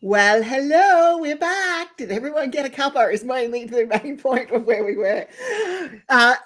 Well, hello, we're back. Did everyone get a cuppa? Is mainly the main point of where we were.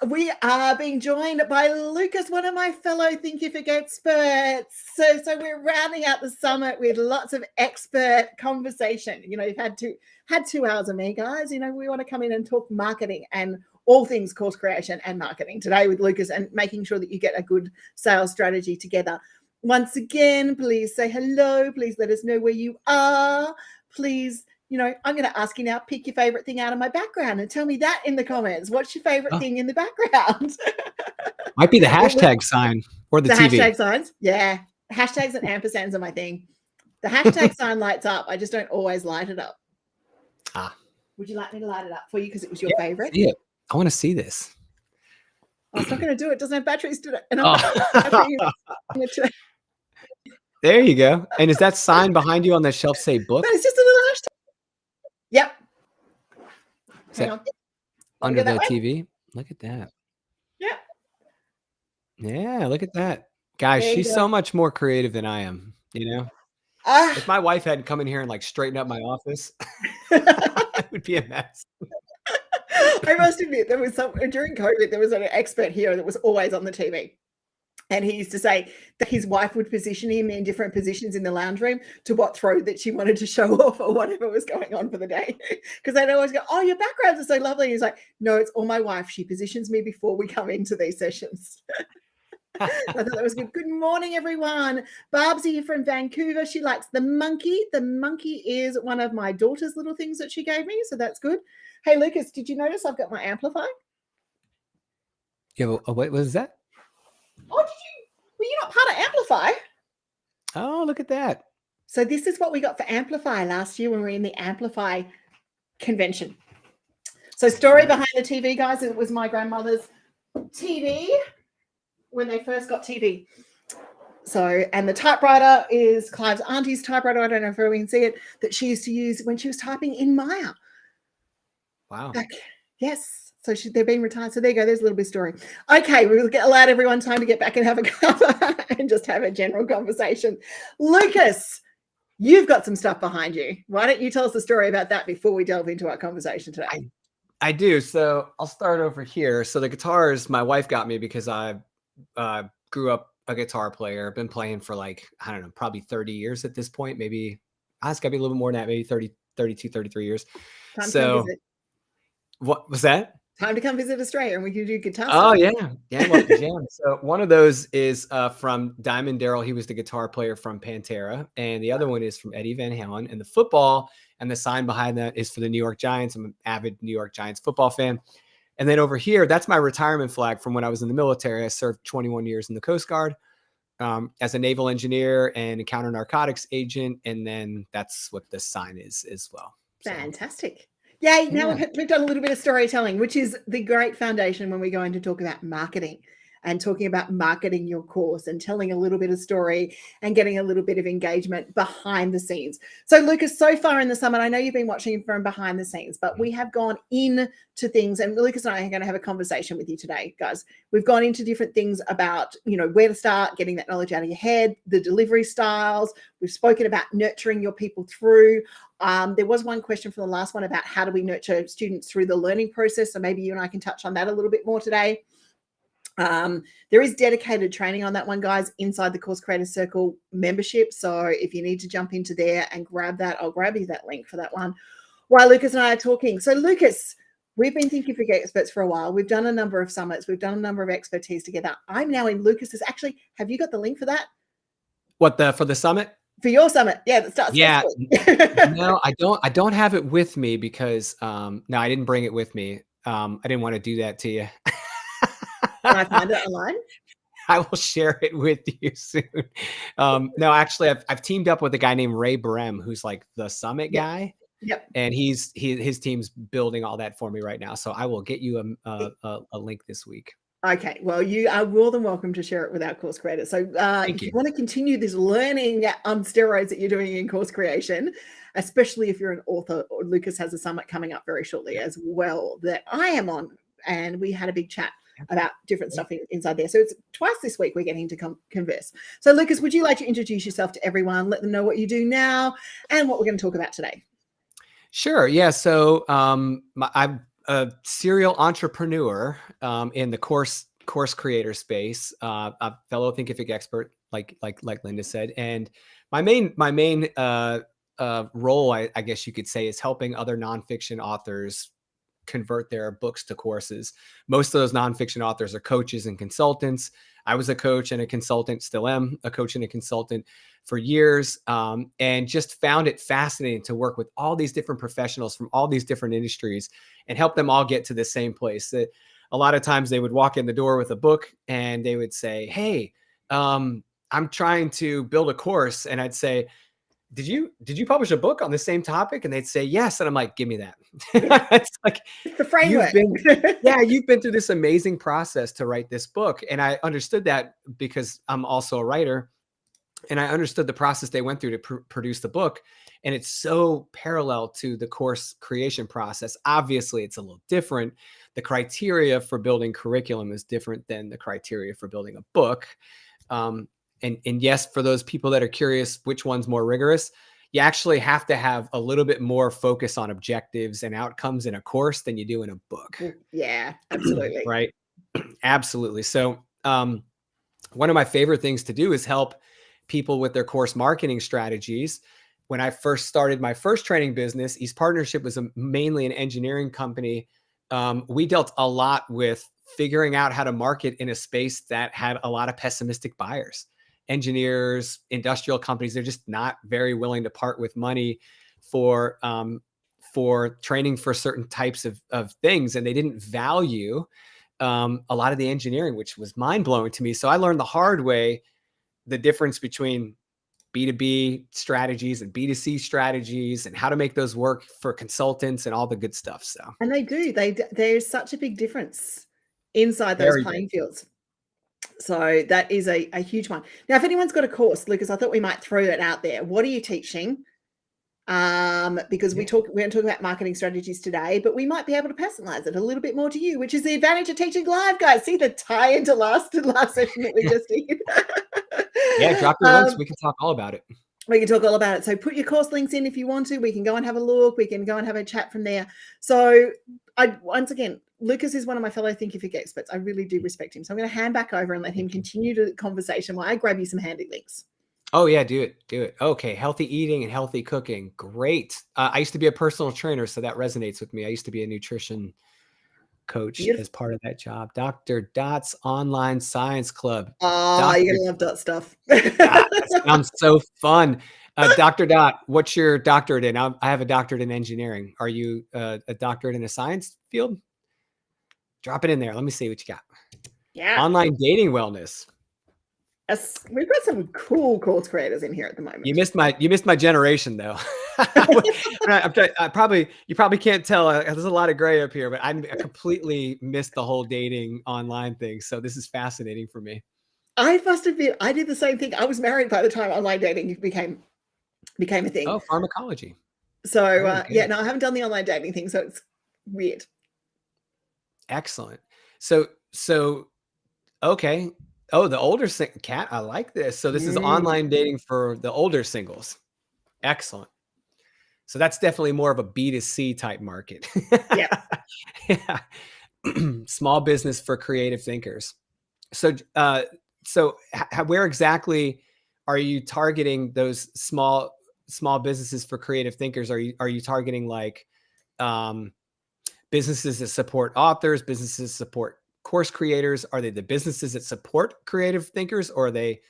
We are being joined by Lucas, one of my fellow Thinkific experts. So we're rounding out the summit with lots of expert conversation. You know, you've had 2 hours of me, guys. You know, we want to come in and talk marketing and all things course creation and marketing today with Lucas, and making sure that you get a good sales strategy together. Once again, please say hello. Please let us know where you are. Please, you know, I'm going to ask you now, pick your favorite thing out of my background and tell me that in the comments. What's your favorite thing in the background? Might be the hashtag sign or the TV. Hashtag signs. Yeah. Hashtags and ampersands are my thing. The hashtag sign lights up. I just don't always light it up. Would you like me to light it up for you because it was your favorite? Yeah. I want to see this. Oh, it's not going to do it. It doesn't have batteries to it. And There you go. And is that sign behind you on the shelf say book? But it's just a little hashtag. Yep. Hang on. Under the TV. Look at that. Yep. Yeah, look at that. Guys, she's so much more creative than I am, you know? If my wife hadn't come in here and like straighten up my office, it would be a mess. I must admit, there was during COVID, there was an expert here that was always on the TV. And he used to say that his wife would position him in different positions in the lounge room to what throw that she wanted to show off or whatever was going on for the day. Because they'd always go, "Oh, your backgrounds are so lovely." And he's like, "No, it's all my wife. She positions me before we come into these sessions." I thought that was good. Good morning, everyone. Barb's here from Vancouver. She likes the monkey. The monkey is one of my daughter's little things that she gave me, so that's good. Hey, Lucas, did you notice I've got my amplifier? Yeah, what was that? Oh, were you not part of Amplify? Oh, look at that. So this is what we got for Amplify last year when we were in the Amplify convention. So story behind the TV, guys, it was my grandmother's TV when they first got TV. So, and the typewriter is Clive's auntie's typewriter. I don't know if everyone can see it, that she used to use when she was typing in Maya. Wow. Yes. So they've been retired. So there you go. There's a little bit of story. Okay, we'll allow everyone time to get back and have a cover and just have a general conversation. Lucas, you've got some stuff behind you. Why don't you tell us a story about that before we delve into our conversation today? I do. So I'll start over here. So the guitars my wife got me because I grew up a guitar player. Been playing for like, I don't know, probably 30 years at this point. Maybe it's got to be a little bit more than that, maybe 30, 32, 33 years. Time to come visit. What was that? Time to come visit Australia and we can do guitar stuff. Yeah, well, jam. So one of those is from Diamond Darrell. He was the guitar player from Pantera. And the other one is from Eddie Van Halen. And the football and the sign behind that is for the New York Giants. I'm an avid New York Giants football fan. And then over here, that's my retirement flag from when I was in the military. I served 21 years in the Coast Guard as a naval engineer and a counter narcotics agent. And then that's what this sign is as well. Fantastic. Yay, now we've done a little bit of storytelling, which is the great foundation when we go in to talk about marketing and talking about marketing your course and telling a little bit of story and getting a little bit of engagement behind the scenes. So Lucas, so far in the summit, I know you've been watching from behind the scenes, but we have gone into things, and Lucas and I are going to have a conversation with you today, guys. We've gone into different things about, you know, where to start, getting that knowledge out of your head, the delivery styles. We've spoken about nurturing your people through. There was one question from the last one about how do we nurture students through the learning process. So maybe you and I can touch on that a little bit more today. There is dedicated training on that one, guys, inside the Course Creator Circle membership. So if you need to jump into there and grab that, I'll grab you that link for that one while Lucas and I are talking. So Lucas, we've been Thinkific Experts for a while. We've done a number of summits. We've done a number of expertise together. I'm now in Lucas's. Actually, have you got the link for that? For the summit? For your summit. Yeah, that starts. Yeah. No, I don't have it with me because no, I didn't bring it with me. I didn't want to do that to you. Can I find it online? I will share it with you soon. No, actually, I've teamed up with a guy named Ray Brem, who's like the summit guy. Yep. And his team's building all that for me right now. So I will get you a link this week. Okay. Well, you are more than welcome to share it with our course creators. So if you want to continue this learning on steroids that you're doing in course creation, especially if you're an author, Lucas has a summit coming up very shortly as well that I am on. And we had a big chat about different stuff inside there. So it's twice this week we're getting to converse. So Lucas, would you like to introduce yourself to everyone, let them know what you do now and what we're going to talk about today? Sure. Yeah. So I'm a serial entrepreneur in the course creator space, a fellow Thinkific expert, like Linda said. And my main role, I guess you could say, is helping other nonfiction authors convert their books to courses. Most of those nonfiction authors are coaches and consultants. I was a coach and a consultant, still am a coach and a consultant for years, and just found it fascinating to work with all these different professionals from all these different industries and help them all get to the same place. A lot of times they would walk in the door with a book and they would say, "Hey, I'm trying to build a course." And I'd say, did you publish a book on the same topic? And they'd say, yes. And I'm like, give me that. It's like, the framework. You've been through this amazing process to write this book. And I understood that because I'm also a writer, and I understood the process they went through to produce the book. And it's so parallel to the course creation process. Obviously, it's a little different. The criteria for building curriculum is different than the criteria for building a book. And yes, for those people that are curious, which one's more rigorous, you actually have to have a little bit more focus on objectives and outcomes in a course than you do in a book. Yeah, absolutely. Right. Absolutely. So one of my favorite things to do is help people with their course marketing strategies. When I first started my first training business, East Partnership was mainly an engineering company. We dealt a lot with figuring out how to market in a space that had a lot of pessimistic buyers. Engineers, industrial companies, they're just not very willing to part with money for training for certain types of things. And they didn't value a lot of the engineering, which was mind blowing to me. So I learned the hard way, the difference between B2B strategies and B2C strategies and how to make those work for consultants and all the good stuff. So, and they do, there's such a big difference inside those playing fields. So that is a huge one. Now, if anyone's got a course, Lucas, I thought we might throw it out there. What are you teaching? Because we're going to talk about marketing strategies today, but we might be able to personalize it a little bit more to you, which is the advantage of teaching live, guys. See the tie into last session that we just did. Yeah, drop your links. We can talk all about it. We can talk all about it. So put your course links in if you want to. We can go and have a look. We can go and have a chat from there. So once again, Lucas is one of my fellow Thinkific experts. I really do respect him. So I'm going to hand back over and let him continue the conversation while I grab you some handy links. Oh yeah, do it. Okay. Healthy eating and healthy cooking. Great. I used to be a personal trainer, so that resonates with me. I used to be a nutrition coach as part of that job. Dr. Dot's Online Science Club. Oh, you're going to love Dot stuff. That sounds so fun. Dr. Dot, what's your doctorate in? I have a doctorate in engineering. Are you a doctorate in a science field? Drop it in there. Let me see what you got. Yeah. Online dating wellness. Yes, we've got some cool course creators in here at the moment. You missed my generation though. You probably can't tell. There's a lot of gray up here, but I completely missed the whole dating online thing. So this is fascinating for me. I must admit, I did the same thing. I was married by the time online dating became a thing. Oh, pharmacology. So yeah, no, I haven't done the online dating thing, so it's weird. Excellent. So okay. Oh, the older cat. I like this. So this is online dating for the older singles. Excellent. So that's definitely more of a B2C type market. Yeah. Yeah. Small business for creative thinkers. So where exactly are you targeting those small businesses for creative thinkers? Are you targeting like businesses that support authors, businesses support course creators? Are they the businesses that support creative thinkers, or are they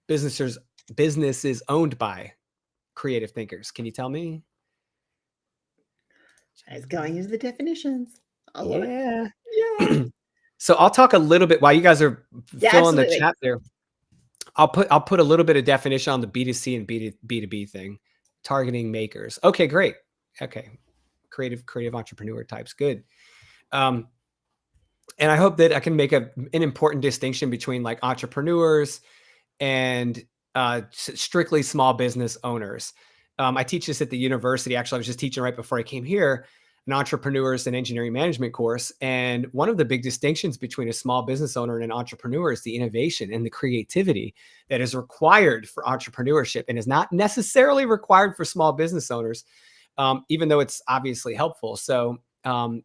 businesses owned by creative thinkers? Can you tell me? It's going into the definitions. I love it. Yeah. So I'll talk a little bit while you guys are filling the chat there. I'll put a little bit of definition on the B2C and B2B thing. Targeting makers. Okay, great. Okay. Creative entrepreneur types. Good. And I hope that I can make an important distinction between like entrepreneurs and strictly small business owners. I teach this at the university. Actually, I was just teaching right before I came here. an entrepreneurs and engineering management course. And one of the big distinctions between a small business owner and an entrepreneur is the innovation and the creativity that is required for entrepreneurship and is not necessarily required for small business owners, even though it's obviously helpful. So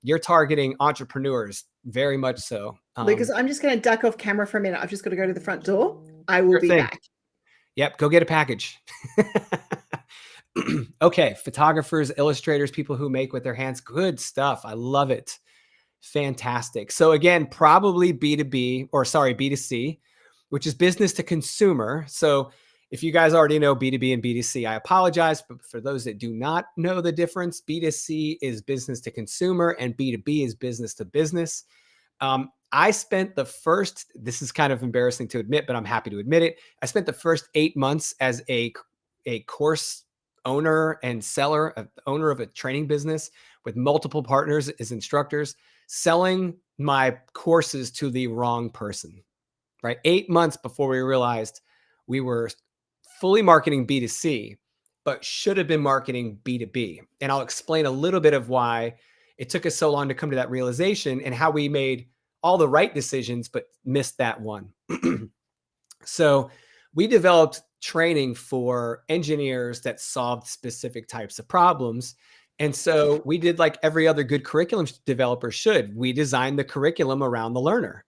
you're targeting entrepreneurs very much so. Lucas, I'm just going to duck off camera for a minute. I've just got to go to the front door. I will Sure be thing. back. Yep, go get a package. Okay, photographers, illustrators, people who make with their hands, good stuff. I love it. Fantastic. So again, probably B2C, which is business to consumer. So if you guys already know B2B and B2C, I apologize, but for those that do not know the difference, B2C is business to consumer and B2B is business to business. I spent the first, this is kind of embarrassing to admit, but I'm happy to admit it. I spent the first 8 months as a course owner and seller, owner of a training business with multiple partners as instructors, selling my courses to the wrong person, right? 8 months before we realized we were fully marketing B2C, but should have been marketing B2B. And I'll explain a little bit of why it took us so long to come to that realization and how we made all the right decisions, but missed that one. So we developed training for engineers that solved specific types of problems. And so we did like every other good curriculum developer should. We designed the curriculum around the learner,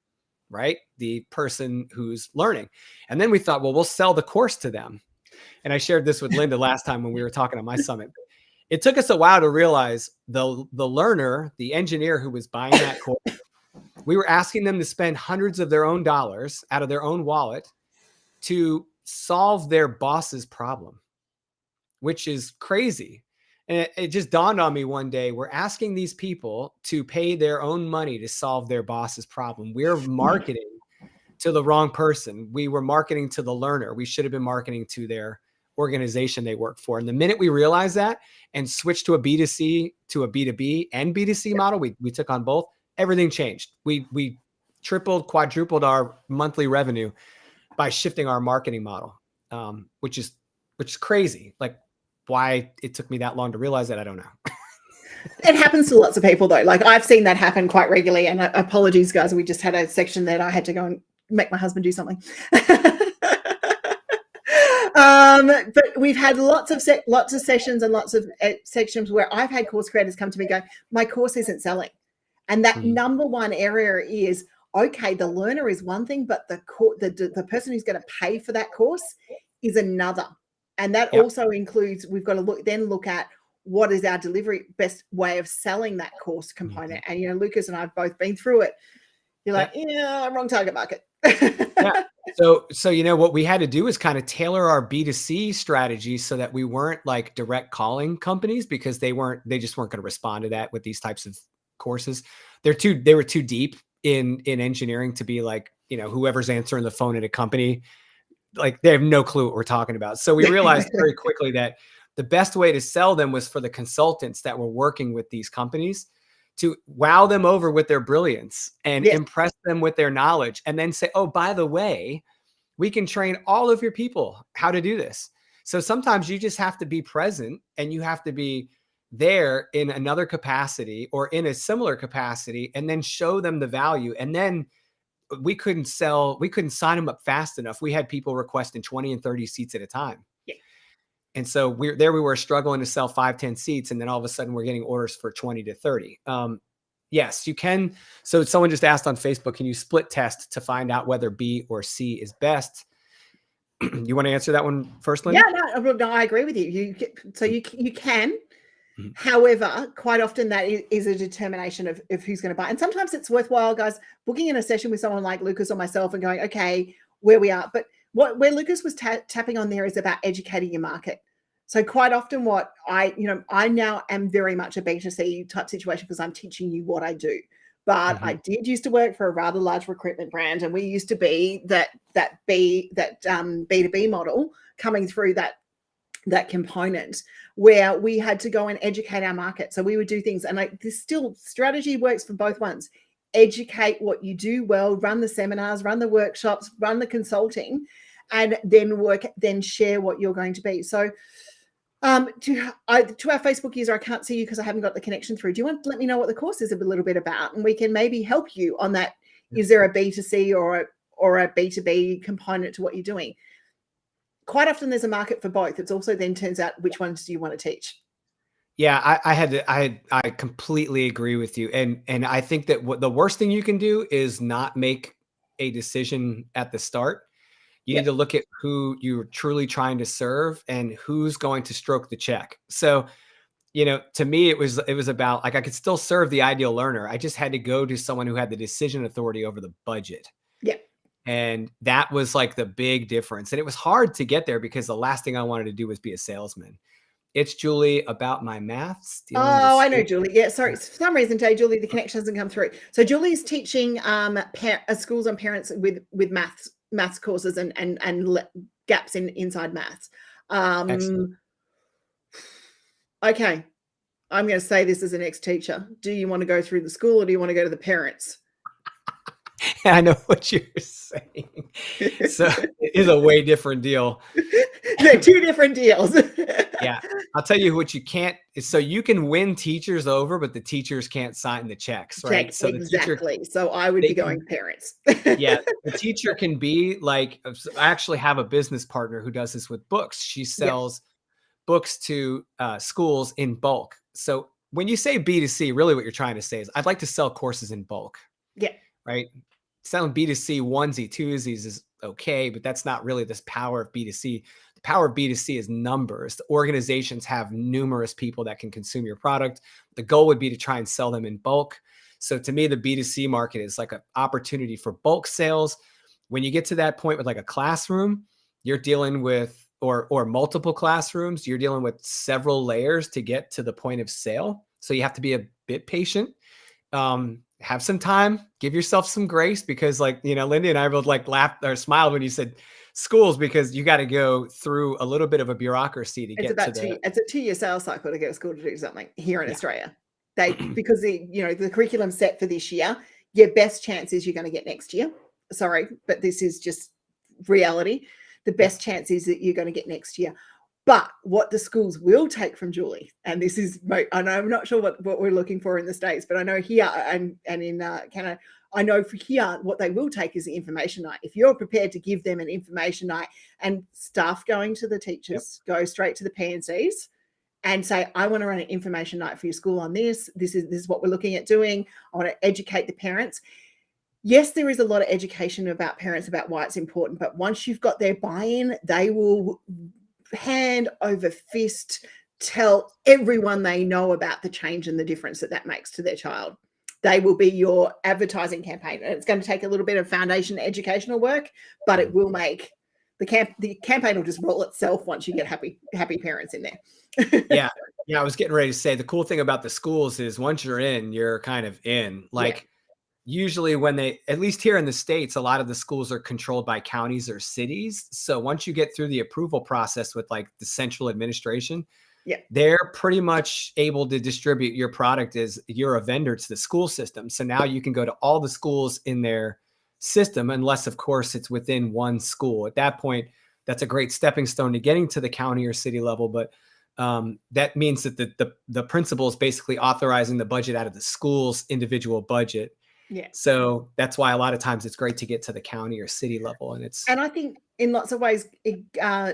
right? The person who's learning. And then we thought, well, we'll sell the course to them. And I shared this with Linda last time when we were talking on my summit. It took us a while to realize the learner, the engineer who was buying that course, we were asking them to spend hundreds of their own dollars out of their own wallet to solve their boss's problem, which is crazy. And it just dawned on me one day, we're asking these people to pay their own money to solve their boss's problem. We're marketing to the wrong person. We were marketing to the learner. We should have been marketing to their organization they work for. And the minute we realized that and switched to a B2C to a B2B and B2C model, we took on both, everything changed. We tripled, quadrupled our monthly revenue by shifting our marketing model, which is crazy. Like why it took me that long to realize that, I don't know. It happens to lots of people though. Like I've seen that happen quite regularly. And apologies, guys. We just had a section that I had to go and make my husband do something. But we've had lots of sessions and lots of sections where I've had course creators come to me go, my course isn't selling. And that number one area is, okay, the learner is one thing, but the person who's going to pay for that course is another. And that also includes, we've got to look at what is our delivery best way of selling that course component. And, Lucas and I have both been through it. You're like, wrong target market. So, what we had to do is kind of tailor our B2C strategy so that we weren't like direct calling companies because they just weren't going to respond to that with these types of courses. They were too deep in engineering to be like, whoever's answering the phone at a company, like they have no clue what we're talking about. So we realized very quickly that the best way to sell them was for the consultants that were working with these companies to wow them over with their brilliance and impress them with their knowledge and then say, oh, by the way, we can train all of your people how to do this. So sometimes you just have to be present and you have to be there in another capacity or in a similar capacity and then show them the value. And then we couldn't sign them up fast enough. We had people requesting 20 and 30 seats at a time. Yeah. And so we were struggling to sell 5-10 seats. And then all of a sudden we're getting orders for 20 to 30. Yes, you can. So someone just asked on Facebook, can you split test to find out whether B or C is best? You want to answer that one first, Linda? Yeah, no, I agree with you. You can. However, quite often that is a determination of who's going to buy. And sometimes it's worthwhile, guys, booking in a session with someone like Lucas or myself and going, okay, where we are. But where Lucas was tapping on there is about educating your market. So quite often what I now am very much a B2C type situation because I'm teaching you what I do. But I did used to work for a rather large recruitment brand, and we used to be that B2B model coming through that component where we had to go and educate our market. So we would do things, and this still strategy works for both ones. Educate what you do well, run the seminars, run the workshops, run the consulting, and then share what you're going to be. So To our Facebook user, I can't see you because I haven't got the connection through. Do you want to let me know what the course is a little bit about, and we can maybe help you on that? Is there a B2C or a B2B component to what you're doing? Quite often there's a market for both. It's also then turns out which ones do you want to teach? Yeah, I completely agree with you. And I think that the worst thing you can do is not make a decision at the start. You need to look at who you're truly trying to serve and who's going to stroke the check. So, to me, it was about, like, I could still serve the ideal learner. I just had to go to someone who had the decision authority over the budget. Yeah. And that was like the big difference. And it was hard to get there because the last thing I wanted to do was be a salesman. It's Julie about my maths. Oh, I know Julie. Yeah, sorry. For some reason, Julie, the connection hasn't come through. So Julie's teaching schools and parents with maths courses and gaps inside maths. Okay, I'm going to say this as an ex-teacher. Do you want to go through the school or do you want to go to the parents? I know what you're saying. So it is a way different deal. They're two different deals. Yeah. I'll tell you what you can't. So you can win teachers over, but the teachers can't sign the checks, right? So exactly. So I would be going parents. Yeah. The teacher can be like, I actually have a business partner who does this with books. She sells books to schools in bulk. So when you say B2C, really what you're trying to say is I'd like to sell courses in bulk. Yeah. Right. Selling B2C onesie, twosies is okay, but that's not really this power of B2C. The power of B2C is numbers. The organizations have numerous people that can consume your product. The goal would be to try and sell them in bulk. So to me, the B2C market is like an opportunity for bulk sales. When you get to that point with like a classroom, you're dealing with, or multiple classrooms, you're dealing with several layers to get to the point of sale. So you have to be a bit patient. Have some time, give yourself some grace, because Lindy and I both laughed or smiled when you said schools, because you got to go through a little bit of a bureaucracy to get to it's a 2-year sales cycle to get a school to do something here in Australia. Because the curriculum set for this year, your best chance is you're going to get next year. Sorry, but this is just reality. The best chance is that you're going to get next year. But what the schools will take from Julie, and this is, I know I'm not sure what we're looking for in the States, but I know here and in Canada, I know for here, what they will take is the information night. If you're prepared to give them an information night, and staff going to the teachers, go straight to the PNCs and say, I want to run an information night for your school on this. This is what we're looking at doing. I want to educate the parents. Yes, there is a lot of education about parents about why it's important, but once you've got their buy-in, they will hand over fist tell everyone they know about the change and the difference that makes to their child. They will be your advertising campaign, and it's going to take a little bit of foundation educational work, but it will make the campaign will just roll itself once you get happy parents in there. Yeah. I was getting ready to say, the cool thing about the schools is once you're in, you're kind of in. Usually when at least here in the States, a lot of the schools are controlled by counties or cities. So once you get through the approval process with the central administration, they're pretty much able to distribute your product as you're a vendor to the school system. So now you can go to all the schools in their system, unless of course it's within one school. At that point, that's a great stepping stone to getting to the county or city level. But that means that the principal is basically authorizing the budget out of the school's individual budget. Yeah. So that's why a lot of times it's great to get to the county or city level. And I think in lots of ways,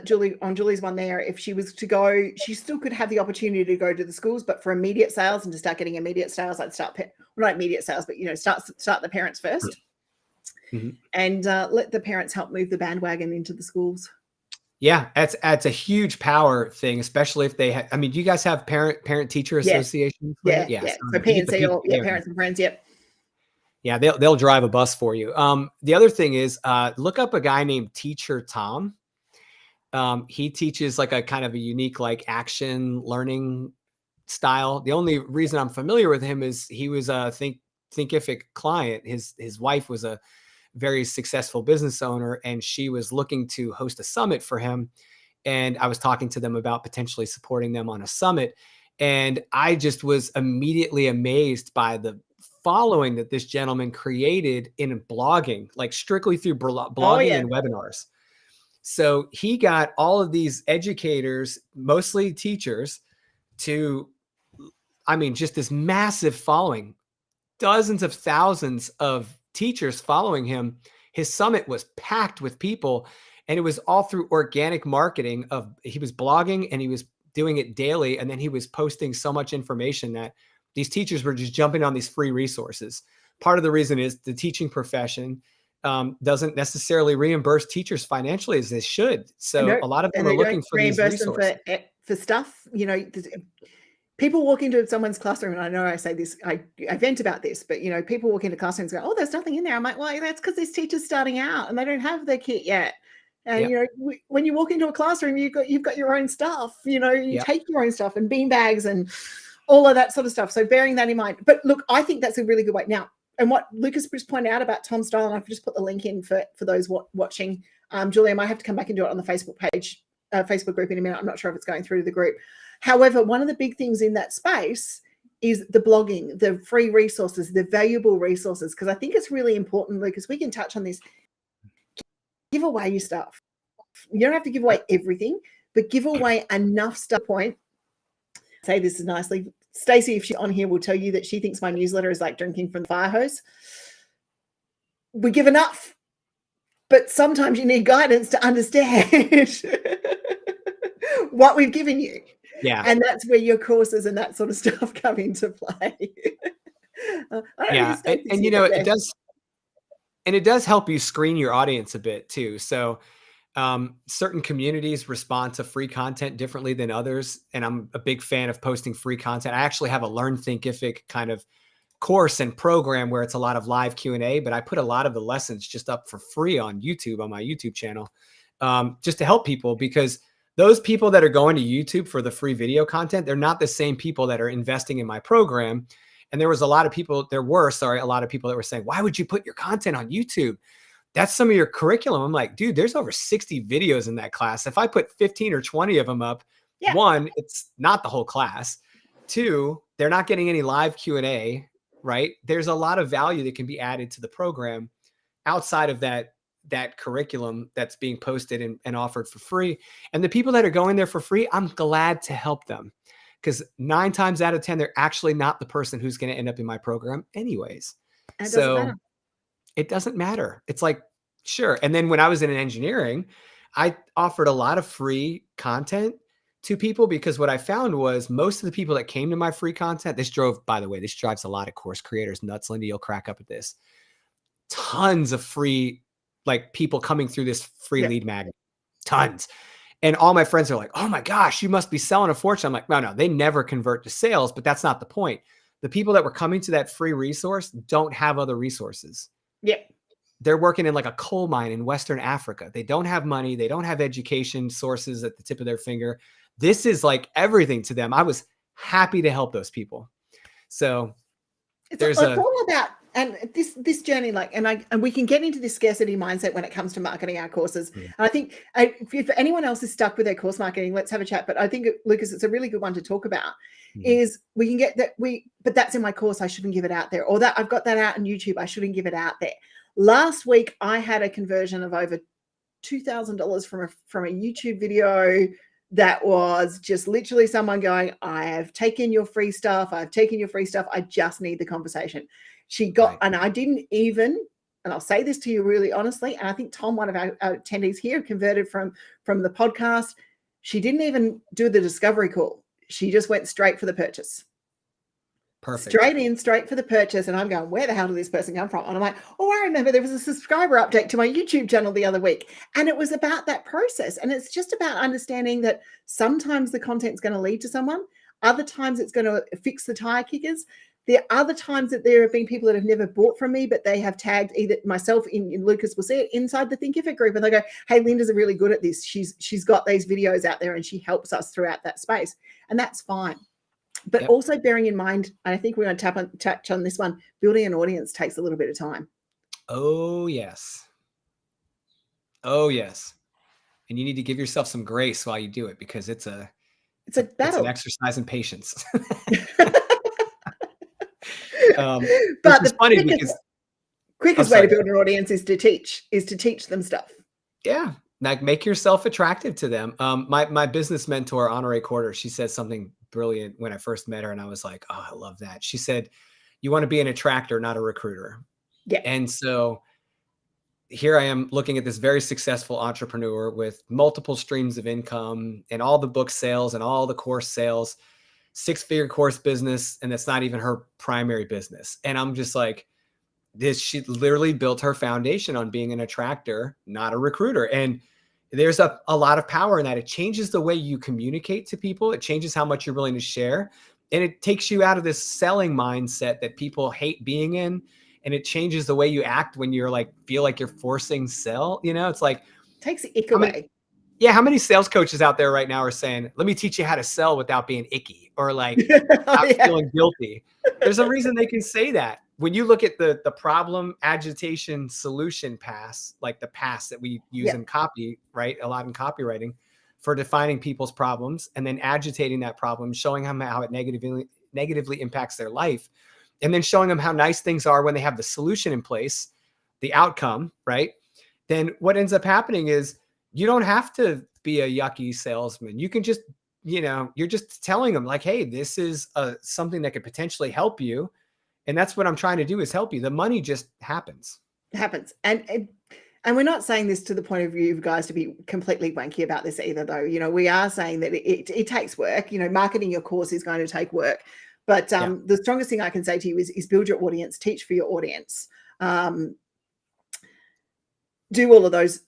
Julie's one there, if she was to go, she still could have the opportunity to go to the schools, but for immediate sales and to start getting immediate sales, I'd not immediate sales, but start the parents first, and let the parents help move the bandwagon into the schools. Yeah, that's a huge power thing, especially if they have. I mean, do you guys have parent teacher associations? Yeah. So PNC or parents and friends. Yep. Yeah, they'll drive a bus for you. The other thing is look up a guy named Teacher Tom. He teaches a kind of a unique action learning style. The only reason I'm familiar with him is he was a Thinkific client. His wife was a very successful business owner, and she was looking to host a summit for him. And I was talking to them about potentially supporting them on a summit. And I just was immediately amazed by the following that this gentleman created in blogging, strictly through blogging and webinars. So he got all of these educators, mostly teachers, to, I mean, just this massive following, dozens of thousands of teachers following him. His summit was packed with people, and it was all through organic marketing of, he was blogging and he was doing it daily. And then he was posting so much information that these teachers were just jumping on these free resources. Part of the reason is the teaching profession doesn't necessarily reimburse teachers financially as they should. So a lot of them are looking for these resources. For stuff, you know, people walk into someone's classroom, and I know I say this, I vent about this, but you know, people walk into classrooms and go, oh, there's nothing in there. I'm like, well, that's because this teacher's starting out and they don't have their kit yet. And you know, when you walk into a classroom, you've got your own stuff. You know, you take your own stuff and bean bags and all of that sort of stuff. So bearing that in mind. But look, I think that's a really good way. Now, and what Lucas just pointed out about Tom's style, and I've just put the link in for those watching. Julie, I might have to come back and do it on the Facebook page, Facebook group in a minute. I'm not sure if it's going through to the group. However, one of the big things in that space is the blogging, the free resources, the valuable resources, because I think it's really important, Lucas, we can touch on this. Give away your stuff. You don't have to give away everything, but give away enough stuff. Point. Say this is nicely. Stacey, if she's on here, will tell you that she thinks my newsletter is like drinking from the fire hose. We give enough, but sometimes you need guidance to understand what we've given you. Yeah. And that's where your courses and that sort of stuff come into play. Yeah. And you know, it does. And it does help you screen your audience a bit too. So certain communities respond to free content differently than others. And I'm a big fan of posting free content. I actually have a Learn Thinkific kind of course and program where it's a lot of live Q&A, but I put a lot of the lessons just up for free on YouTube, on my YouTube channel, just to help people, because those people that are going to YouTube for the free video content, they're not the same people that are investing in my program. And there were a lot of people that were saying, why would you put your content on YouTube? That's some of your curriculum. I'm like, dude, there's over 60 videos in that class. If I put 15 or 20 of them up, one, it's not the whole class. Two, they're not getting any live Q&A, right? There's a lot of value that can be added to the program outside of that curriculum that's being posted and offered for free. And the people that are going there for free, I'm glad to help them, because 9 times out of 10, they're actually not the person who's going to end up in my program anyways. So it doesn't matter. It's like, sure. And then when I was in engineering, I offered a lot of free content to people, because what I found was most of the people that came to my free content, this drives a lot of course creators nuts. Linda, you'll crack up at this. Tons of free, like people coming through this free lead magnet, tons. And all my friends are like, oh my gosh, you must be selling a fortune. I'm like, no, they never convert to sales, but that's not the point. The people that were coming to that free resource don't have other resources. They're working in like a coal mine in Western Africa. They don't have money. They don't have education sources at the tip of their finger. This is like everything to them. I was happy to help those people. So it's all about, and this journey, like, and we can get into this scarcity mindset when it comes to marketing our courses. And I think if anyone else is stuck with their course marketing, let's have a chat. But I think, Lucas, it's a really good one to talk about. Is we can get that but that's in my course, I shouldn't give it out there, or that I've got that out on YouTube, I shouldn't give it out there. Last week, I had a conversion of over $2,000 from a YouTube video that was just literally someone going, I have taken your free stuff. I just need the conversation. She got, and I didn't even, and I'll say this to you really honestly, and I think Tom, one of our attendees here, converted from the podcast. She didn't even do the discovery call. She just went straight for the purchase. Perfect. Straight for the purchase. And I'm going, where the hell did this person come from? And I'm like, oh, I remember there was a subscriber update to my YouTube channel the other week. And it was about that process. And it's just about understanding that sometimes the content's going to lead to someone. Other times it's going to fix the tire kickers. There are other times that there have been people that have never bought from me, but they have tagged either myself in Lucas will see it inside the Thinkific group. And they go, hey, Linda's really good at this. She's got these videos out there and she helps us throughout that space. And that's fine. But also bearing in mind, and I think we're going to touch on this one, building an audience takes a little bit of time. Oh, yes. Oh, yes. And you need to give yourself some grace while you do it, because it's a battle. It's an exercise in patience. But it's funny because quickest way to build an audience is to teach them stuff. Yeah. Like, make yourself attractive to them. My business mentor, Honore Corder, she said something brilliant when I first met her, and I was like, oh, I love that. She said, you want to be an attractor, not a recruiter. Yeah. And so here I am looking at this very successful entrepreneur with multiple streams of income and all the book sales and all the course sales, 6-figure course business. And that's not even her primary business. And I'm just like, she literally built her foundation on being an attractor, not a recruiter. And there's a lot of power in that. It changes the way you communicate to people. It changes how much you're willing to share. And it takes you out of this selling mindset that people hate being in. And it changes the way you act when you're like, feel like you're forcing sell. You know, it's like, Takes the ick away. how many sales coaches out there right now are saying, let me teach you how to sell without being icky or like not feeling guilty? There's a reason they can say that. When you look at the problem, agitation, solution pass, like the pass that we use in copy, right? A lot in copywriting for defining people's problems and then agitating that problem, showing them how it negatively impacts their life, and then showing them how nice things are when they have the solution in place, the outcome, right? Then what ends up happening is you don't have to be a yucky salesman. You can just, you're just telling them like, hey, this is something that could potentially help you. And that's what I'm trying to do is help you. The money just happens. It happens. And we're not saying this to the point of view of guys to be completely wanky about this either, though. We are saying that it takes work. Marketing your course is going to take work. But the strongest thing I can say to you is build your audience, teach for your audience. Do all of those,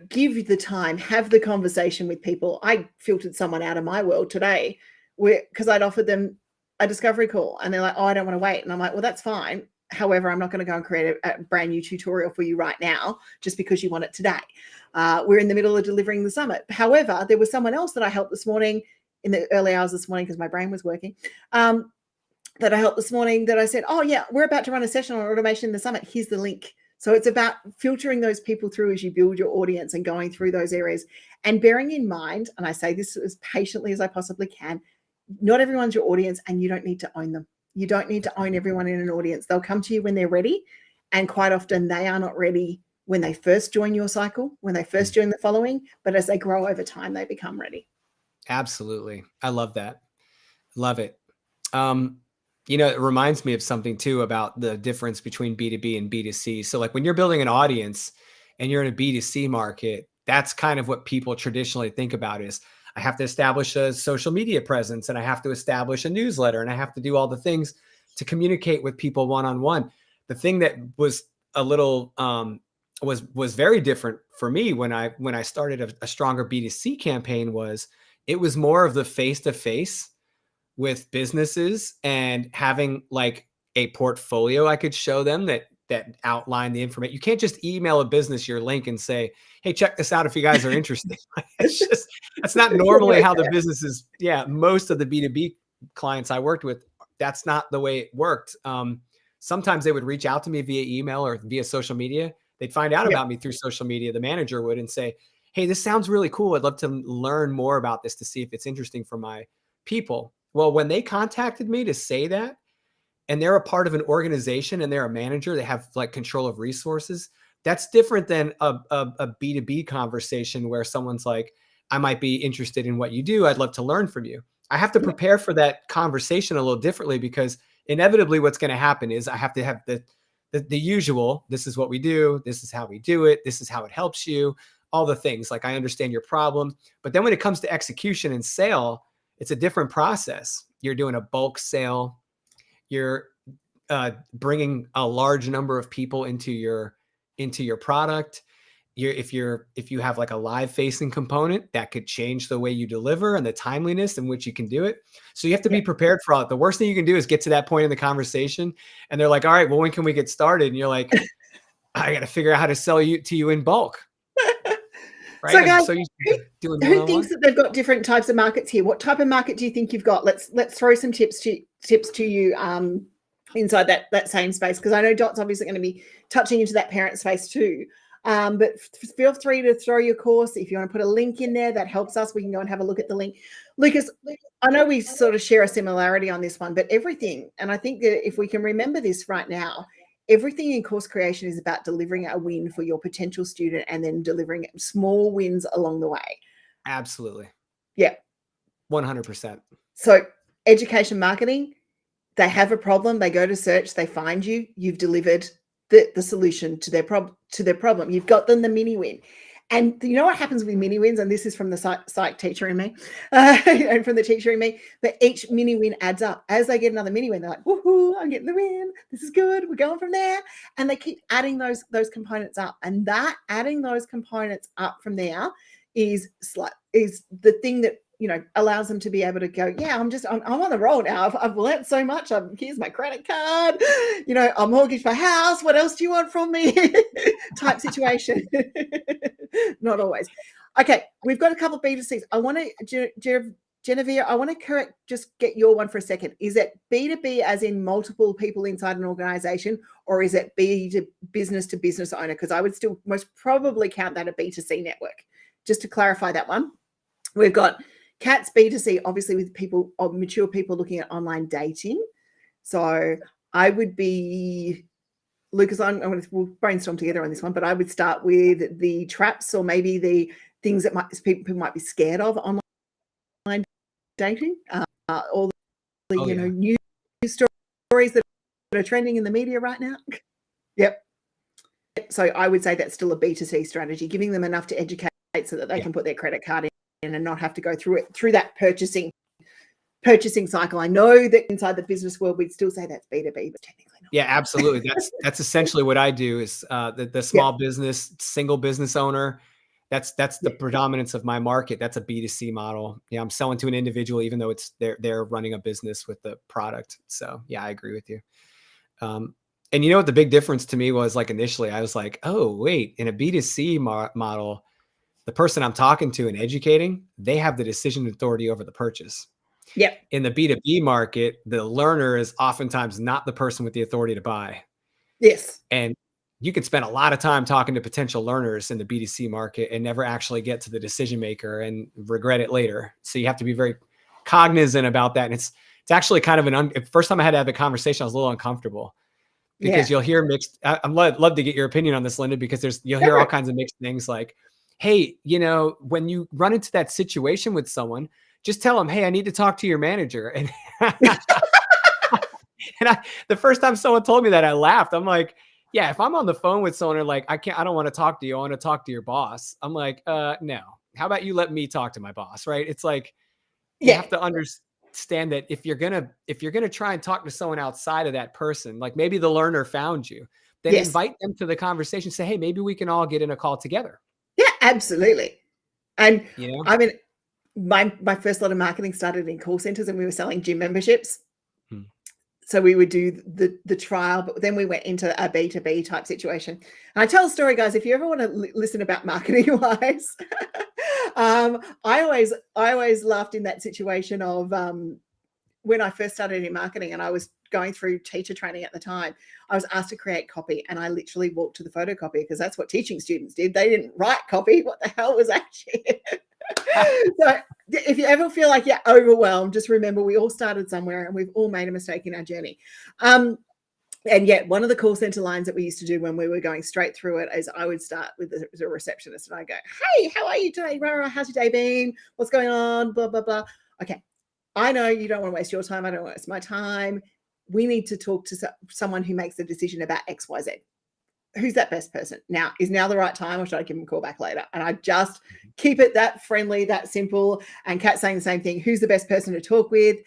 give the time, have the conversation with people. I filtered someone out of my world today because I'd offered them a discovery call and they're like, oh, I don't want to wait. And I'm like, well, that's fine. However, I'm not going to go and create a brand new tutorial for you right now, just because you want it today. We're in the middle of delivering the summit. However, there was someone else that I helped this morning in the early hours this morning because my brain was working, that I helped this morning that I said, oh yeah, we're about to run a session on automation in the summit. Here's the link. So it's about filtering those people through as you build your audience and going through those areas and bearing in mind, and I say this as patiently as I possibly can, not everyone's your audience and you don't need to own them. You don't need to own everyone in an audience. They'll come to you when they're ready. And quite often they are not ready when they first join your cycle, when they first join the following, but as they grow over time, they become ready. Absolutely. I love that. Love it. It reminds me of something too about the difference between B2B and B2C. So like when you're building an audience and you're in a B2C market, that's kind of what people traditionally think about is I have to establish a social media presence and I have to establish a newsletter and I have to do all the things to communicate with people one-on-one. The thing that was a little, was very different for me when I started a stronger B2C campaign was it was more of the face-to-face with businesses and having like a portfolio I could show them that outline the information. You can't just email a business your link and say, hey, check this out if you guys are interested. That's not normally how the businesses, most of the B2B clients I worked with, that's not the way it worked. Sometimes they would reach out to me via email or via social media. They'd find out about me through social media. The manager would and say, hey, this sounds really cool. I'd love to learn more about this to see if it's interesting for my people. Well, when they contacted me to say that, and they're a part of an organization and they're a manager, they have like control of resources. That's different than a B2B conversation where someone's like, I might be interested in what you do. I'd love to learn from you. I have to prepare for that conversation a little differently because inevitably what's going to happen is I have to have the usual, this is what we do. This is how we do it. This is how it helps you. All the things like I understand your problem. But then when it comes to execution and sale, it's a different process. You're doing a bulk sale. You're bringing a large number of people into your product. If you have like a live facing component, that could change the way you deliver and the timeliness in which you can do it. So you have to be prepared for all it. The worst thing you can do is get to that point in the conversation and they're like, all right, well, when can we get started? And you're like, I got to figure out how to sell to you in bulk. Right? So guys, who thinks that they've got different types of markets here? What type of market do you think you've got? Let's throw some tips to you inside that same space, because I know Dot's obviously going to be touching into that parent space too. But feel free to throw your course. If you want to put a link in there, that helps us. We can go and have a look at the link. Lucas, I know we sort of share a similarity on this one, but everything, and I think that if we can remember this right now, everything in course creation is about delivering a win for your potential student and then delivering small wins along the way. Absolutely. Yeah. 100%. So education marketing, they have a problem, they go to search, they find you, you've delivered the solution to their problem. You've got them the mini win. And you know what happens with mini wins? And this is from the psych teacher in me, and from the teacher in me, that each mini win adds up. As they get another mini win, they're like, woohoo, I'm getting the win. This is good. We're going from there. And they keep adding those components up. And that adding those components up from there is the thing that, you know, allows them to be able to go, yeah, I'm on the roll now. I've learned so much. Here's my credit card. You know, I'm mortgaged my house. What else do you want from me? Type situation. Not always. Okay, we've got a couple of B2Cs. I want to, Genevieve, I want to just get your one for a second. Is it B2B as in multiple people inside an organization, or is it business to business owner? Because I would still most probably count that a B2C network. Just to clarify that one. We've got Kat's B2C, obviously with people, mature people looking at online dating. So I would be, Lucas, we'll brainstorm together on this one, but I would start with the traps or maybe the things that people might be scared of online dating, all the news stories that are trending in the media right now. Yep. So I would say that's still a B2C strategy, giving them enough to educate so that they can put their credit card in and not have to go through that purchasing cycle. I know that inside the business world, we'd still say that's B2B, but technically not. Yeah, absolutely. That's essentially what I do is the small business, single business owner. That's the predominance of my market. That's a B2C model. Yeah, I'm selling to an individual, even though they're running a business with the product. So yeah, I agree with you. And you know what the big difference to me was, like, initially I was like, oh, wait, in a B2C model, the person I'm talking to and educating, they have the decision authority over the purchase. Yep. In the B2B market, the learner is oftentimes not the person with the authority to buy. Yes. And you can spend a lot of time talking to potential learners in the B2C market and never actually get to the decision maker and regret it later. So you have to be very cognizant about that. And it's actually kind of first time I had to have a conversation, I was a little uncomfortable. Because you'll hear mixed. I'd love to get your opinion on this, Linda, because you'll hear all kinds of mixed things like, hey, you know, when you run into that situation with someone, just tell them, hey, I need to talk to your manager. And the first time someone told me that, I laughed. I'm like, yeah, if I'm on the phone with someone and like, I don't want to talk to you, I want to talk to your boss. I'm like, no, how about you let me talk to my boss? Right. It's like, you have to understand that if you're gonna try and talk to someone outside of that person, like maybe the learner found you, then invite them to the conversation. Say, hey, maybe we can all get in a call together. Yeah, absolutely. And you know, I mean, my first lot of marketing started in call centers, and we were selling gym memberships. So we would do the trial, but then we went into a B2B type situation. And I tell a story, guys, if you ever want to listen about marketing wise, I always laughed in that situation of when I first started in marketing and I was going through teacher training at the time, I was asked to create copy, and I literally walked to the photocopier because that's what teaching students did. They didn't write copy. What the hell was that shit? So if you ever feel like you're overwhelmed, just remember we all started somewhere and we've all made a mistake in our journey. And yet one of the call center lines that we used to do when we were going straight through it is I would start with the receptionist and I go, hey, how are you today? How's your day been? What's going on? Blah, blah, blah. Okay. I know you don't want to waste your time. I don't want to waste my time. We need to talk to someone who makes a decision about X, Y, Z. Who's that best person? Now, is now the right time, or should I give them a call back later? And I just keep it that friendly, that simple. And Kat saying the same thing. Who's the best person to talk with?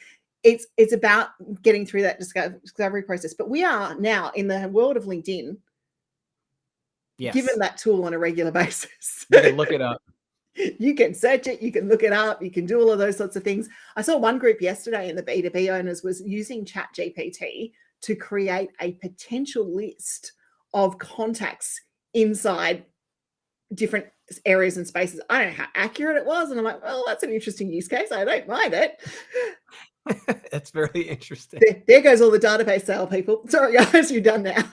It's about getting through that discovery process. But we are now in the world of LinkedIn, given that tool on a regular basis. You can look it up. You can search it, you can look it up, you can do all of those sorts of things. I saw one group yesterday in the B2B owners was using ChatGPT to create a potential list of contacts inside different areas and spaces. I don't know how accurate it was. And I'm like, well, that's an interesting use case. I don't mind it. That's very interesting. There goes all the database sale people. Sorry, guys, you're done now.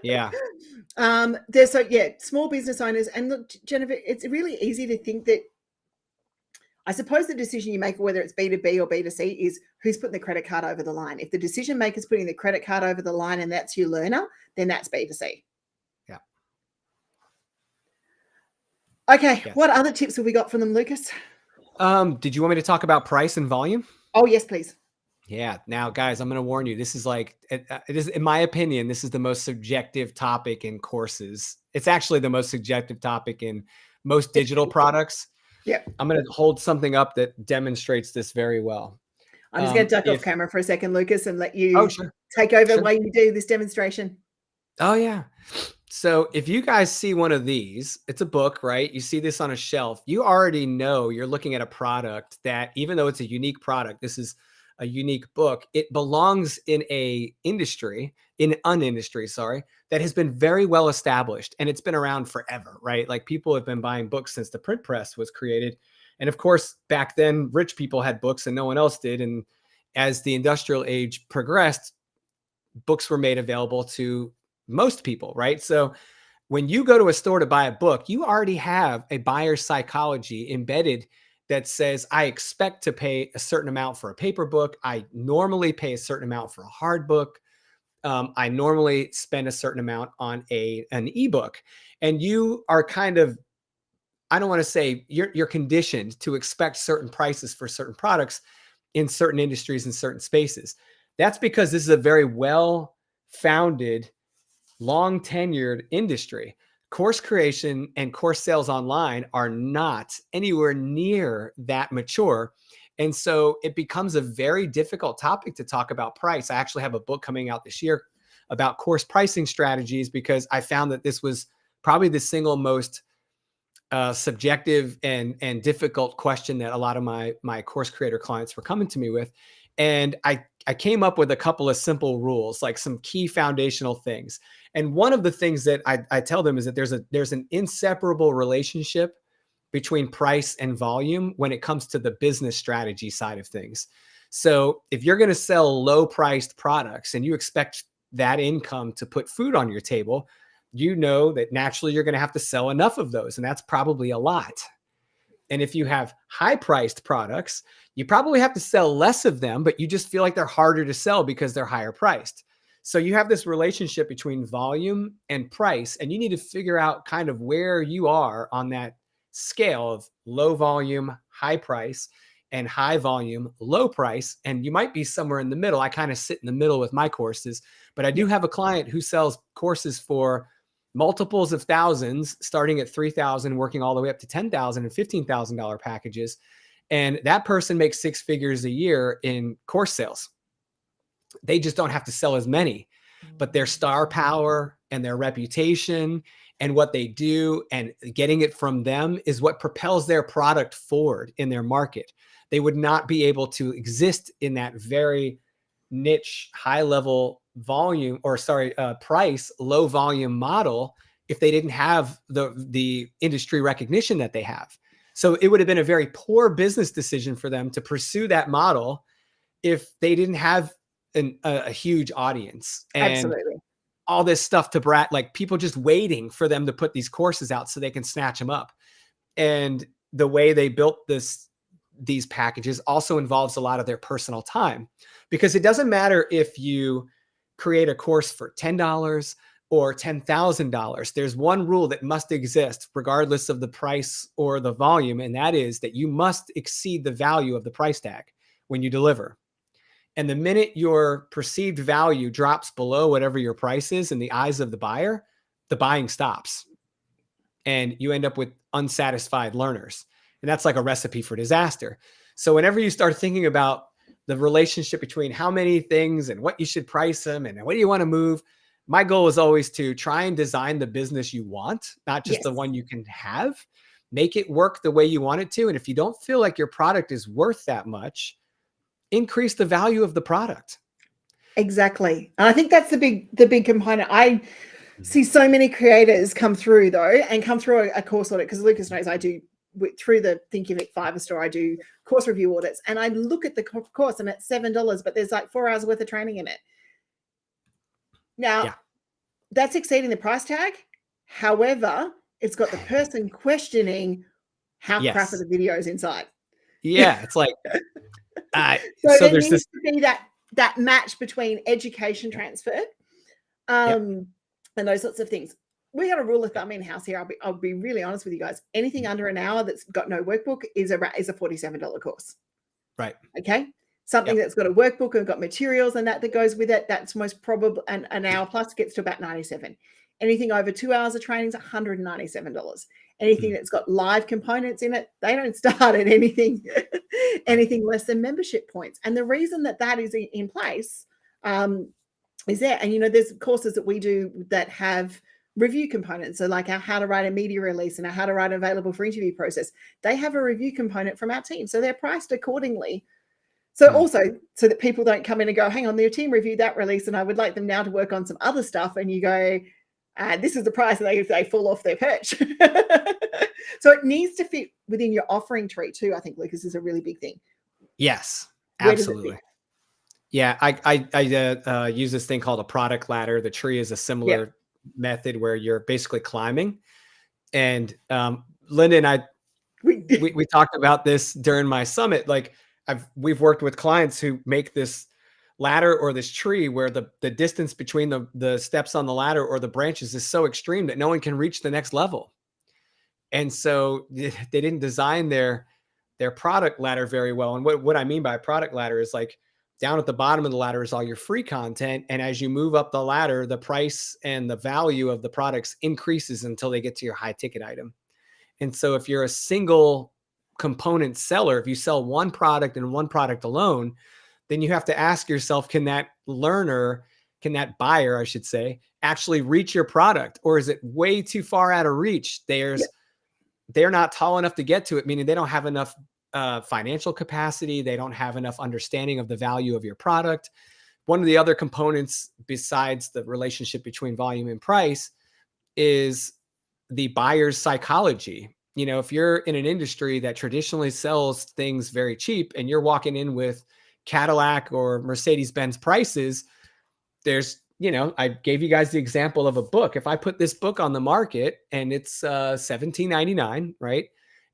Yeah. Small business owners. And look, Jennifer, it's really easy to think that I suppose the decision you make, whether it's B2B or B2C, is who's putting the credit card over the line. If the decision maker's putting the credit card over the line and that's your learner, then that's B2C. Yeah. Okay. Yes. What other tips have we got from them, Lucas? Did you want me to talk about price and volume? Oh, yes, please. Yeah. Now, guys, I'm going to warn you. This is like, it is, in my opinion, this is the most subjective topic in courses. It's actually the most subjective topic in most digital products. Yeah. I'm going to hold something up that demonstrates this very well. I'm just going to duck off camera for a second, Lucas, and let you take over while you do this demonstration. Oh, yeah. So if you guys see one of these, it's a book, right? You see this on a shelf. You already know you're looking at a product that, even though it's a unique product, this is a unique book. It belongs in an industry that has been very well established, and it's been around forever, right? Like, people have been buying books since the print press was created. And of course, back then, rich people had books and no one else did. And as the industrial age progressed, books were made available to most people, right? So when you go to a store to buy a book, you already have a buyer's psychology embedded that says, I expect to pay a certain amount for a paper book. I normally pay a certain amount for a hard book. I normally spend a certain amount on an ebook. And you are kind of, I don't want to say you're conditioned to expect certain prices for certain products in certain industries and certain spaces. That's because this is a very well-founded, long tenured industry. Course creation and course sales online are not anywhere near that mature. And so it becomes a very difficult topic to talk about price. I actually have a book coming out this year about course pricing strategies, because I found that this was probably the single most subjective and difficult question that a lot of my course creator clients were coming to me with. And I came up with a couple of simple rules, like some key foundational things. And one of the things that I tell them is that there's an inseparable relationship between price and volume when it comes to the business strategy side of things. So if you're going to sell low priced products and you expect that income to put food on your table, you know that naturally you're going to have to sell enough of those. And that's probably a lot. And if you have high priced products, you probably have to sell less of them, but you just feel like they're harder to sell because they're higher priced. So you have this relationship between volume and price, and you need to figure out kind of where you are on that scale of low volume, high price, and high volume, low price. And you might be somewhere in the middle. I kind of sit in the middle with my courses, but I do have a client who sells courses for multiples of thousands, starting at $3,000, working all the way up to $10,000 and $15,000 packages. And that person makes 6 figures a year in course sales. They just don't have to sell as many, but their star power and their reputation and what they do and getting it from them is what propels their product forward in their market. They would not be able to exist in that very niche, high level volume, or price, low volume model if they didn't have the industry recognition that they have. So it would have been a very poor business decision for them to pursue that model if they didn't have a huge audience and Absolutely. all this stuff to brat, like people just waiting for them to put these courses out so they can snatch them up. And the way they built these packages also involves a lot of their personal time, because it doesn't matter if you create a course for $10 or $10,000. There's one rule that must exist regardless of the price or the volume. And that is that you must exceed the value of the price tag when you deliver. And the minute your perceived value drops below whatever your price is in the eyes of the buyer, the buying stops and you end up with unsatisfied learners. And that's like a recipe for disaster. So whenever you start thinking about the relationship between how many things and what you should price them and what do you want to move, my goal is always to try and design the business you want, not just the one you can have. Make it work the way you want it to. And if you don't feel like your product is worth that much, increase the value of the product. Exactly. And I think that's the big component. I see so many creators come through a course audit, because Lucas knows I do through the Thinkific Fiverr store, I do course review audits, and I look at the course and it's $7, but there's like 4 hours worth of training in it. Now, that's exceeding the price tag. However, it's got the person questioning how crap are the videos inside. Yeah, it's like, so there there's needs this. to be that match between education transfer, Yep. and those sorts of things. We got a rule of thumb in house here. I'll be really honest with you guys. Anything under an hour that's got no workbook is a $47 course. Right. Okay. Something that's got a workbook and got materials and that goes with it, that's most probably an hour plus gets to about 97. Anything over 2 hours of training is $197. Anything that's got live components in it, they don't start at anything less than membership points. And the reason that is in place is there. And there's courses that we do that have review components. So like our how to write a media release and our how to write an available for interview process, they have a review component from our team. So they're priced accordingly. So also, so that people don't come in and go, hang on, their team reviewed that release and I would like them now to work on some other stuff. And you go, this is the price, and they fall off their perch. So it needs to fit within your offering tree too, I think, Lucas, is a really big thing. Yes, Where does it absolutely. fit? Yeah, I use this thing called a product ladder. The tree is a similar method where you're basically climbing. And Linda and I, we talked about this during my summit. Like we've worked with clients who make this ladder or this tree where the distance between the steps on the ladder or the branches is so extreme that no one can reach the next level. And so they didn't design their product ladder very well. And what I mean by product ladder is like down at the bottom of the ladder is all your free content. And as you move up the ladder, the price and the value of the products increases until they get to your high ticket item. And so if you're a single component seller, if you sell one product and one product alone, then you have to ask yourself, can that buyer, I should say, actually reach your product? Or is it way too far out of reach? They're not tall enough to get to it, meaning they don't have enough financial capacity. They don't have enough understanding of the value of your product. One of the other components besides the relationship between volume and price is the buyer's psychology. If you're in an industry that traditionally sells things very cheap and you're walking in with Cadillac or Mercedes-Benz prices, I gave you guys the example of a book. If I put this book on the market and it's $17.99, right?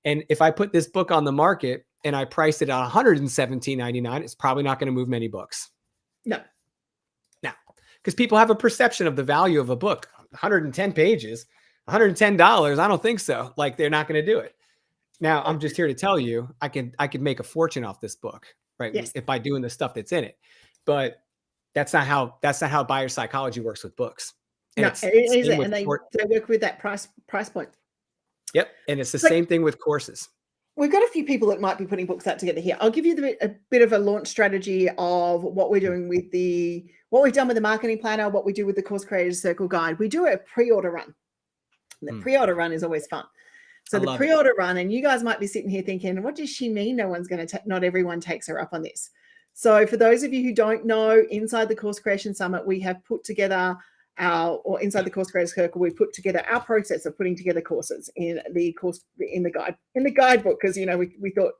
And if I put this book on the market and I priced it at $117.99, it's probably not going to move many books. No. Because people have a perception of the value of a book. 110 pages, $110. I don't think so. Like they're not going to do it. Now I'm just here to tell you, I could make a fortune off this book, right? Yes. If by doing the stuff that's in it, but that's not how buyer psychology works with books. And it isn't. And they work with that price point. Yep. And it's the same thing with courses. We've got a few people that might be putting books out together here. I'll give you a bit of a launch strategy of what we're doing with what we've done with the marketing planner, what we do with the Course Creators Circle guide. We do a pre-order run. And the pre-order run is always fun. So the pre-order run, and you guys might be sitting here thinking, what does she mean? Not everyone takes her up on this. So for those of you who don't know, inside the Course Creation Summit, we have put together inside the Course Creators Circle, we've put together our process of putting together courses in the guidebook, because we thought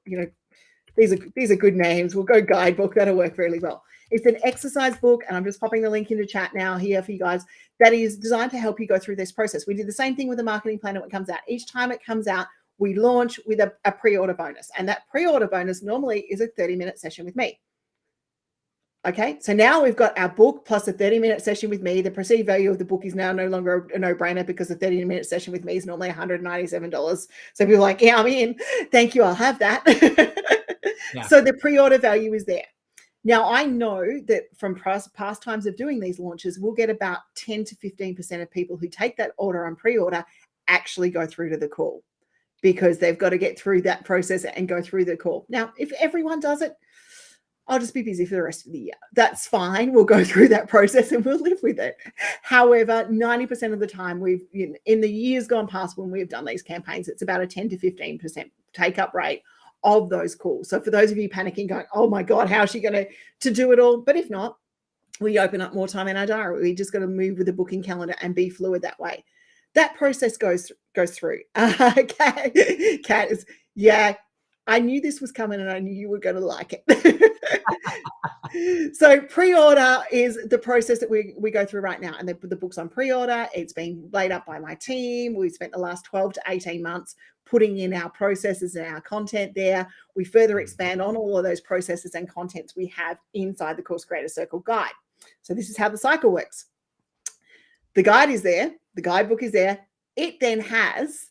these are good names. We'll go guidebook. That'll work really well. It's an exercise book, and I'm just popping the link into chat now here for you guys. That is designed to help you go through this process. We did the same thing with the marketing planner when it comes out. Each time it comes out, we launch with a pre-order bonus, and that pre-order bonus normally is a 30-minute session with me. Okay, so now we've got our book plus a 30-minute session with me. The perceived value of the book is now no longer a no-brainer because a 30-minute session with me is normally $197. So people are like, yeah, I'm in. Thank you, I'll have that. Yeah. So the pre-order value is there. Now, I know that from past times of doing these launches, we'll get about 10 to 15% of people who take that order on pre-order actually go through to the call, because they've got to get through that process and go through the call. Now, if everyone does it, I'll just be busy for the rest of the year. That's fine. We'll go through that process and we'll live with it. However, 90% of the time, in the years gone past when we've done these campaigns, it's about a 10 to 15% take-up rate of those calls. So for those of you panicking, going, oh my God, how is she going to do it all? But if not, we open up more time in our diary. We just got to move with the booking calendar and be fluid that way. That process goes through. Kat is, yeah, I knew this was coming and I knew you were going to like it. So pre-order is the process that we go through right now. And they put the books on pre-order. It's been laid up by my team. We've spent the last 12 to 18 months putting in our processes and our content there. We further expand on all of those processes and contents we have inside the Course Creator Circle guide. So this is how the cycle works. The guide is there. The guidebook is there. It then has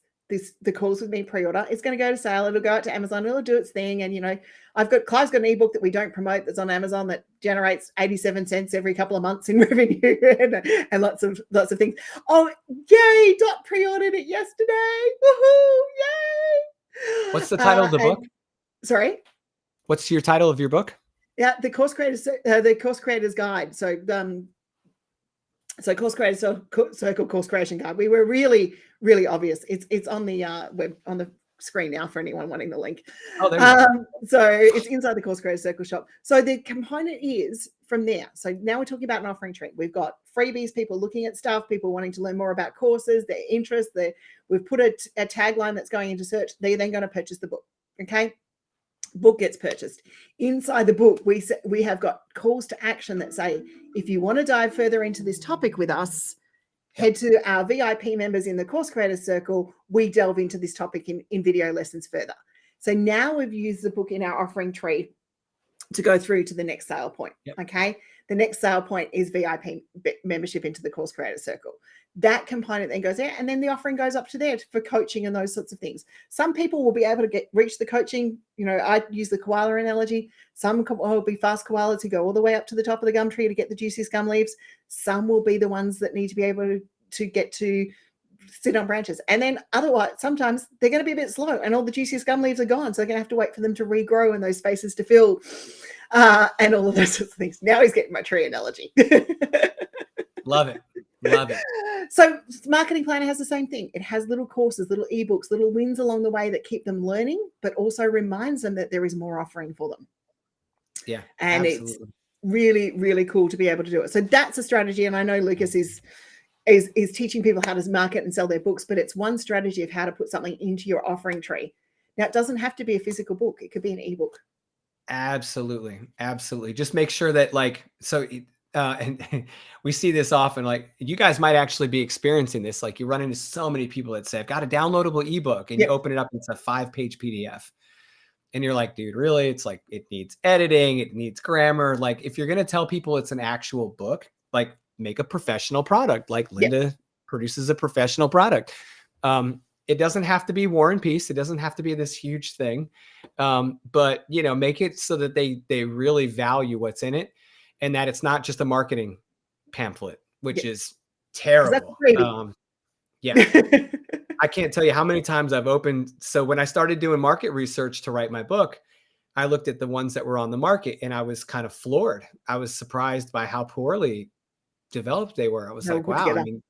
the Calls With Me pre-order. It's going to go to sale. It'll go out to Amazon. It'll do its thing. And, Clive's got an ebook that we don't promote that's on Amazon that generates 87 cents every couple of months in revenue and lots of things. Oh, yay. Dot pre-ordered it yesterday. Woohoo. Yay. What's the title of the book? Sorry? What's your title of your book? Yeah, the Course Creators Guide. So Course Creator Circle Course Creation Guide. We were really, really obvious. It's on the web on the screen now for anyone wanting the link. Oh, there we go. So it's inside the Course Creator Circle shop. So the component is from there. So now we're talking about an offering tree. We've got freebies, people looking at stuff, people wanting to learn more about courses, their interest. We've put a tagline that's going into search. They're then going to purchase the book. Okay. Book gets purchased. Inside the book, we have got calls to action that say, if you want to dive further into this topic with us, head to our VIP members in the Course Creator Circle. We delve into this topic in video lessons further. So now we've used the book in our offering tree to go through to the next sale point. Yep. Okay. The next sale point is VIP membership into the Course Creator Circle. That component then goes there, and then the offering goes up to there for coaching and those sorts of things. Some people will be able to reach the coaching. I use the koala analogy. Some will be fast koalas who go all the way up to the top of the gum tree to get the juiciest gum leaves. Some will be the ones that need to be able to get to sit on branches. And then otherwise, sometimes they're going to be a bit slow and all the juiciest gum leaves are gone. So they're going to have to wait for them to regrow and those spaces to fill and all of those sorts of things. Now he's getting my tree analogy. Love it. Love it. So Marketing Planner has the same thing. It has little courses, little ebooks, little wins along the way that keep them learning, but also reminds them that there is more offering for them. Yeah. And absolutely. It's really, really cool to be able to do it. So that's a strategy. And I know Lucas is teaching people how to market and sell their books, but it's one strategy of how to put something into your offering tree. Now, it doesn't have to be a physical book. It could be an ebook. Absolutely. Absolutely. Just make sure that and we see this often, you guys might actually be experiencing this. You run into so many people that say, I've got a downloadable ebook, and you open it up, it's a 5-page PDF. And you're like, dude, really? It's it needs editing. It needs grammar. If you're going to tell people it's an actual book, make a professional product. Linda produces a professional product. It doesn't have to be War and Peace. It doesn't have to be this huge thing. But make it so that they really value what's in it, and that it's not just a marketing pamphlet, which is terrible. I can't tell you how many times I've opened. So when I started doing market research to write my book, I looked at the ones that were on the market and I was kind of floored. I was surprised by how poorly developed they were. I was like, wow. I mean,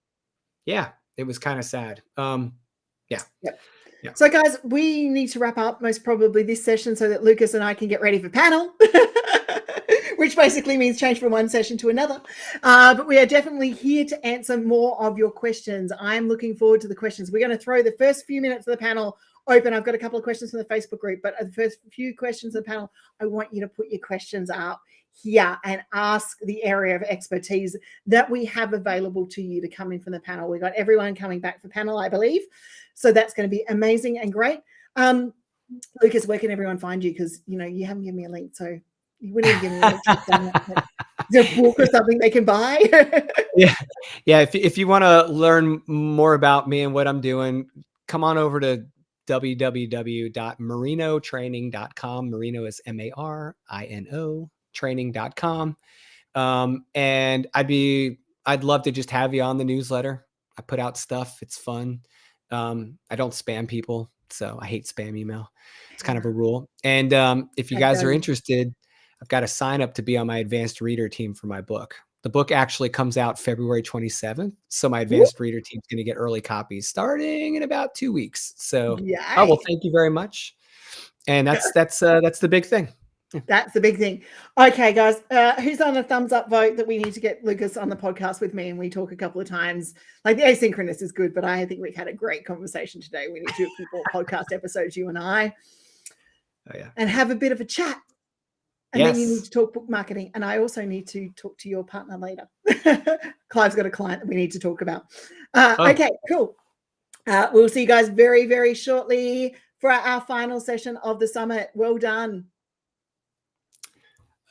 it was kind of sad. Yeah. So guys, we need to wrap up most probably this session so that Lucas and I can get ready for panel, which basically means change from one session to another. But we are definitely here to answer more of your questions. I'm looking forward to the questions. We're going to throw the first few minutes of the panel open. I've got a couple of questions from the Facebook group, but the first few questions of the panel, I want you to put your questions up here and ask the area of expertise that we have available to you to come in from the panel. We've got everyone coming back for panel, I believe. So that's going to be amazing and great. Lucas, where can everyone find you? Because, you haven't given me a link, so you wouldn't even give me a link. Is there a book or something they can buy? Yeah. If you want to learn more about me and what I'm doing, come on over to www.marinotraining.com. Marino is Marino training.com. And I'd love to just have you on the newsletter. I put out stuff. It's fun. I don't spam people, so I hate spam email. It's kind of a rule. And if you guys are interested, I've got to sign up to be on my advanced reader team for my book. The book actually comes out February 27th. So my advanced reader team is going to get early copies starting in about 2 weeks. So, well, thank you very much. And that's the big thing. That's the big thing. Okay, guys, who's on a thumbs up vote that we need to get Lucas on the podcast with me and we talk a couple of times? The asynchronous is good, but I think we've had a great conversation today. We need to do a few more podcast episodes, you and I. Oh yeah. and have a bit of a chat. And then you need to talk book marketing. And I also need to talk to your partner later. Clive's got a client that we need to talk about. Okay, cool. We'll see you guys very, very shortly for our final session of the summit. Well done.